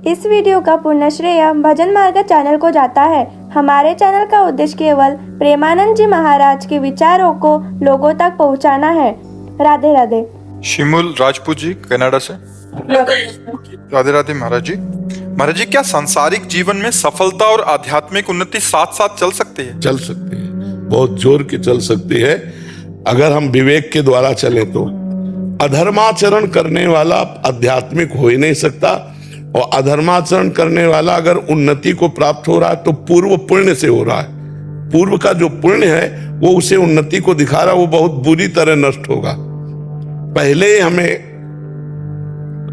इस वीडियो का पूर्ण श्रेय भजन मार्ग चैनल को जाता है। हमारे चैनल का उद्देश्य केवल प्रेमानंद जी महाराज के विचारों को लोगों तक पहुंचाना है। राधे राधे। शिमुल राजपूत जी कनाडा से। राधे राधे महाराज जी। महाराज जी, क्या सांसारिक जीवन में सफलता और आध्यात्मिक उन्नति साथ साथ चल सकती है? चल सकती है, बहुत जोर की चल सकती है अगर हम विवेक के द्वारा चले तो। अधर्माचरण करने वाला आध्यात्मिक हो ही नहीं सकता, और अधर्माचरण करने वाला अगर उन्नति को प्राप्त हो रहा है तो पूर्व पुण्य से हो रहा है। पूर्व का जो पुण्य है वो उसे उन्नति को दिखा रहा है, वो बहुत बुरी तरह नष्ट होगा। पहले हमें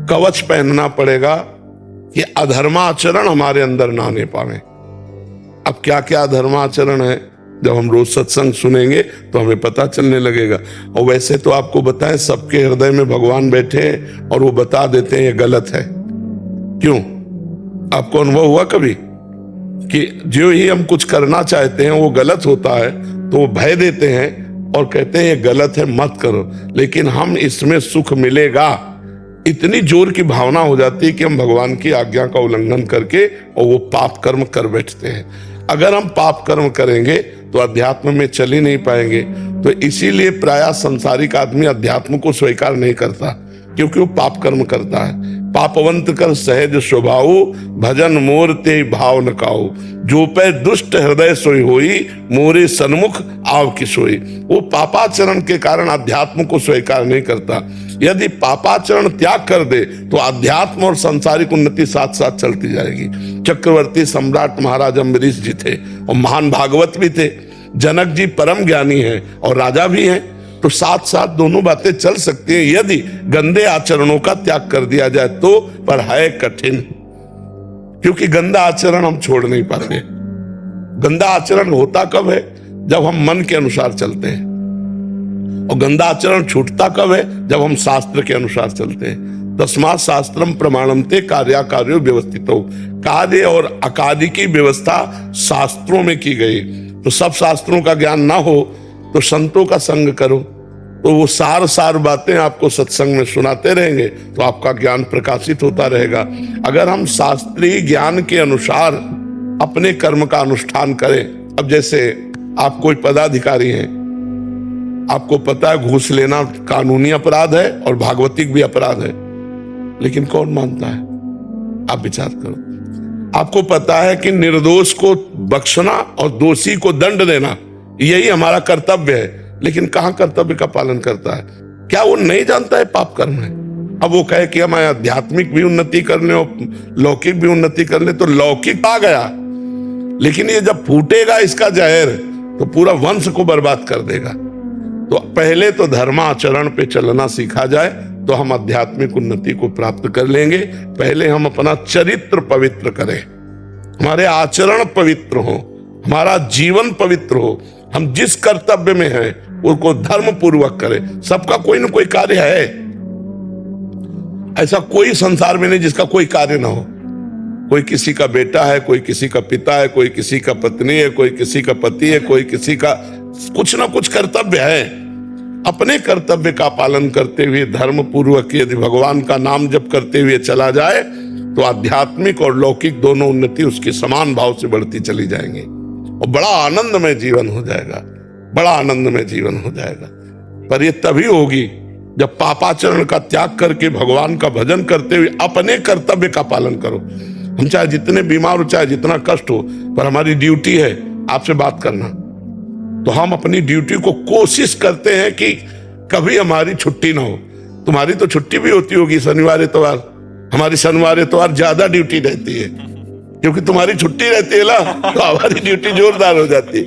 कवच पहनना पड़ेगा कि अधर्माचरण हमारे अंदर ना आने पावे। अब क्या क्या अधर्माचरण है, जब हम रोज सत्संग सुनेंगे तो हमें पता चलने लगेगा। और वैसे तो आपको बताएं, सबके हृदय में भगवान बैठे हैं और वो बता देते हैं ये गलत है। क्यों? आपको अनुभव हुआ कभी कि जो ही हम कुछ करना चाहते हैं वो गलत होता है तो वो भय देते हैं और कहते हैं ये गलत है, मत करो, लेकिन हम इसमें सुख मिलेगा, इतनी जोर की भावना हो जाती है कि हम भगवान की आज्ञा का उल्लंघन करके और वो पाप कर्म कर बैठते हैं। अगर हम पाप कर्म करेंगे तो अध्यात्म में चल ही नहीं पाएंगे। तो इसीलिए प्रायः संसारिक आदमी अध्यात्म को स्वीकार नहीं करता, क्योंकि वो पाप कर्म करता है। पापवंत कर सहज स्वभाव, भजन मोर ते भाव न काऊ, जो पे दुष्ट हृदय सोई होई, मोरे सन्मुख आव की सोई। वो पापाचरण के कारण अध्यात्म को स्वीकार नहीं करता। यदि पापाचरण त्याग कर दे तो अध्यात्म और सांसारिक उन्नति साथ साथ चलती जाएगी। चक्रवर्ती सम्राट महाराज अम्बरीश जी थे और महान भागवत भी थे। जनक जी परम ज्ञानी हैं और राजा भी हैं, तो साथ साथ दोनों बातें चल सकती हैं यदि गंदे आचरणों का त्याग कर दिया जाए तो। पर है कठिन, क्योंकि गंदा आचरण हम छोड़ नहीं पाते। गंदा आचरण होता कब है? जब हम मन के अनुसार चलते हैं। और गंदा आचरण छूटता कब है? जब हम शास्त्र के अनुसार चलते हैं। तस्मात् शास्त्रम प्रमाणन्ते कार्याकार्यो व्यवस्थितो। कार्य और अकार्य की व्यवस्था शास्त्रों में की गई। तो सब शास्त्रों का ज्ञान ना हो तो संतों का संग करो, तो वो सार बातें आपको सत्संग में सुनाते रहेंगे तो आपका ज्ञान प्रकाशित होता रहेगा। अगर हम शास्त्रीय ज्ञान के अनुसार अपने कर्म का अनुष्ठान करें, अब जैसे आप कोई पदाधिकारी हैं, आपको पता है घूस लेना कानूनी अपराध है और भागवतिक भी अपराध है, लेकिन कौन मानता है? आप विचार करो। आपको पता है कि निर्दोष को बख्शना और दोषी को दंड देना यही हमारा कर्तव्य है, लेकिन कहां कर्तव्य का पालन करता है? क्या वो नहीं जानता है पाप कर्म है? अब वो कहे कि हम आध्यात्मिक भी उन्नति कर ले और लौकिक भी उन्नति कर ले, तो लौकिक आ गया, लेकिन ये जब फूटेगा इसका जहर तो पूरा वंश को बर्बाद कर देगा। तो पहले तो धर्माचरण पे चलना सीखा जाए तो हम आध्यात्मिक उन्नति को प्राप्त कर लेंगे। पहले हम अपना चरित्र पवित्र करें, हमारे आचरण पवित्र हो, हमारा जीवन पवित्र हो। हम जिस कर्तव्य में हैं उसको धर्म पूर्वक करें। सबका कोई ना कोई कार्य है, ऐसा कोई संसार में नहीं जिसका कोई कार्य ना हो। कोई किसी का बेटा है, कोई किसी का पिता है, कोई किसी का पत्नी है, कोई किसी का पति है, कोई किसी का कुछ ना कुछ कर्तव्य है। अपने कर्तव्य का पालन करते हुए धर्म पूर्वक यदि भगवान का नाम जप करते हुए चला जाए तो आध्यात्मिक और लौकिक दोनों उन्नति उसके समान भाव से बढ़ती चली जाएंगी और बड़ा आनंदमय जीवन हो जाएगा, बड़ा आनंदमय जीवन हो जाएगा। पर ये तभी होगी जब पापाचरण का त्याग करके भगवान का भजन करते हुए अपने कर्तव्य का पालन करो। हम चाहे जितने बीमार हो, चाहे जितना कष्ट हो, पर हमारी ड्यूटी है आपसे बात करना, तो हम अपनी ड्यूटी को कोशिश करते हैं कि कभी हमारी छुट्टी ना हो। तुम्हारी तो छुट्टी भी होती होगी शनिवार इतवार, हमारी शनिवार इतवार ज्यादा ड्यूटी रहती है, क्योंकि तुम्हारी छुट्टी रहती है ना, तो हमारी ड्यूटी जोरदार हो जाती है।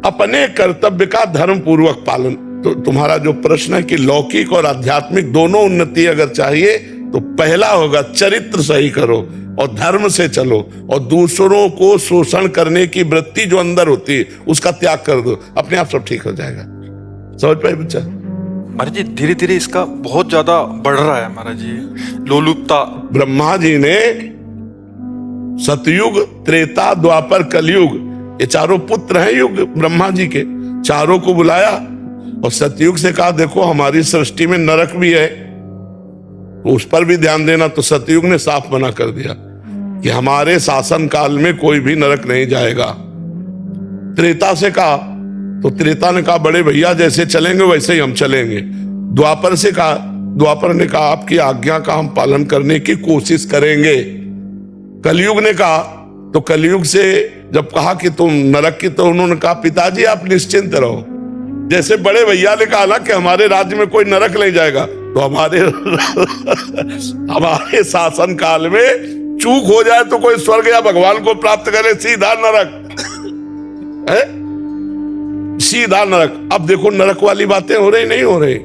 अपने कर्तव्य का धर्म पूर्वक पालन। तो तुम्हारा जो प्रश्न है कि लौकिक और आध्यात्मिक दोनों उन्नति अगर चाहिए तो पहला होगा चरित्र सही करो और धर्म से चलो, और दूसरों को शोषण करने की वृत्ति जो अंदर होती है उसका त्याग कर दो, अपने आप सब ठीक हो जाएगा। समझ पाए बच्चा? महाराज जी, धीरे धीरे इसका बहुत ज्यादा बढ़ रहा है महाराज जी, लोलुपता। ब्रह्मा जी ने सतयुग, त्रेता, द्वापर, कलयुग, ये चारों पुत्र हैं युग ब्रह्मा जी के, चारों को बुलाया और सतयुग से कहा देखो हमारी सृष्टि में नरक भी है, उस पर भी ध्यान देना। तो सतयुग ने साफ मना कर दिया। कि हमारे शासन काल में कोई भी नरक नहीं जाएगा। त्रेता से कहा तो त्रेता ने कहा बड़े भैया जैसे चलेंगे वैसे ही हम चलेंगे। द्वापर से कहा, द्वापर ने कहा आपकी आज्ञा का हम पालन करने की कोशिश करेंगे। कलयुग ने कहा तो कलयुग से जब कहा कि तुम नरक की, तो उन्होंने कहा पिताजी आप निश्चिंत रहो। जैसे बड़े भैया ने कहा ना कि हमारे राज्य में कोई नरक नहीं जाएगा, तो हमारे शासन काल में चूक हो जाए तो कोई स्वर्ग या भगवान को प्राप्त करे, सीधा नरक है, सीधा नरक। अब देखो नरक वाली बातें हो रही नहीं हो रही,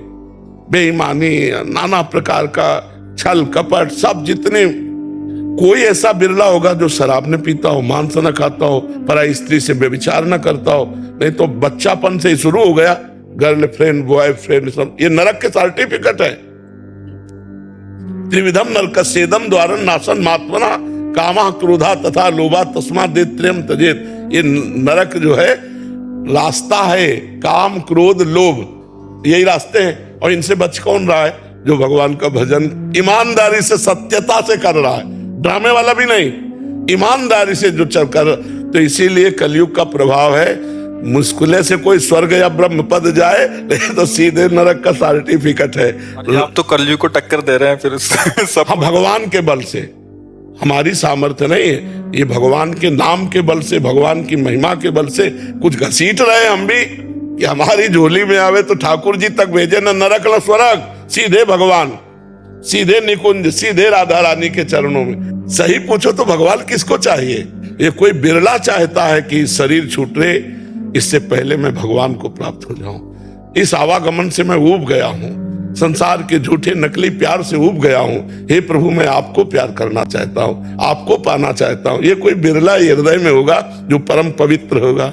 बेईमानी, नाना प्रकार का छल कपट, सब जितने, कोई ऐसा बिरला होगा जो शराब न पीता हो, मांस न खाता हो, पराई स्त्री से व्यभिचार न करता हो, नहीं तो बच्चापन से ही शुरू हो गया, गर्लफ्रेंड बॉयफ्रेंड सब, ये नरक के सर्टिफिकेट है। त्रिविधम नरकस्येदम द्वारं नाशं महात्मना कामः क्रोधा तथा लोभा तस्मात् दैत्यं त्यजेत्। ये नरक जो है रास्ता है, काम क्रोध लोभ, यही रास्ते हैं। और इनसे बच कौन रहा है? जो भगवान का भजन ईमानदारी से सत्यता से कर रहा है, ड्रामे वाला भी नहीं, ईमानदारी से जो चल कर। तो इसीलिए कलयुग का प्रभाव है, मुश्किल से कोई स्वर्ग या ब्रह्म पद जाए, नहीं तो सीधे नरक का सर्टिफिकेट है। आप तो कलयुग को टक्कर दे रहे हैं फिर सब। हाँ, भगवान के बल से, हमारी सामर्थ्य नहीं है, ये भगवान के नाम के बल से, भगवान की महिमा के बल से कुछ घसीट रहे हम भी, कि हमारी झोली में आवे तो ठाकुर जी तक भेजे, न नरक न स्वर्ग, सीधे भगवान, सीधे निकुंज, सीधे राधा रानी के चरणों में। सही पूछो तो भगवान किसको चाहिए? ये कोई बिरला चाहता है कि शरीर छूटे, इससे पहले मैं भगवान को प्राप्त हो जाऊं। इस आवागमन से मैं ऊब गया हूं, संसार के झूठे नकली प्यार से ऊब गया हूं। हे प्रभु, मैं आपको प्यार करना चाहता हूं, आपको पाना चाहता हूं। ये कोई बिरला हृदय में होगा जो परम पवित्र होगा।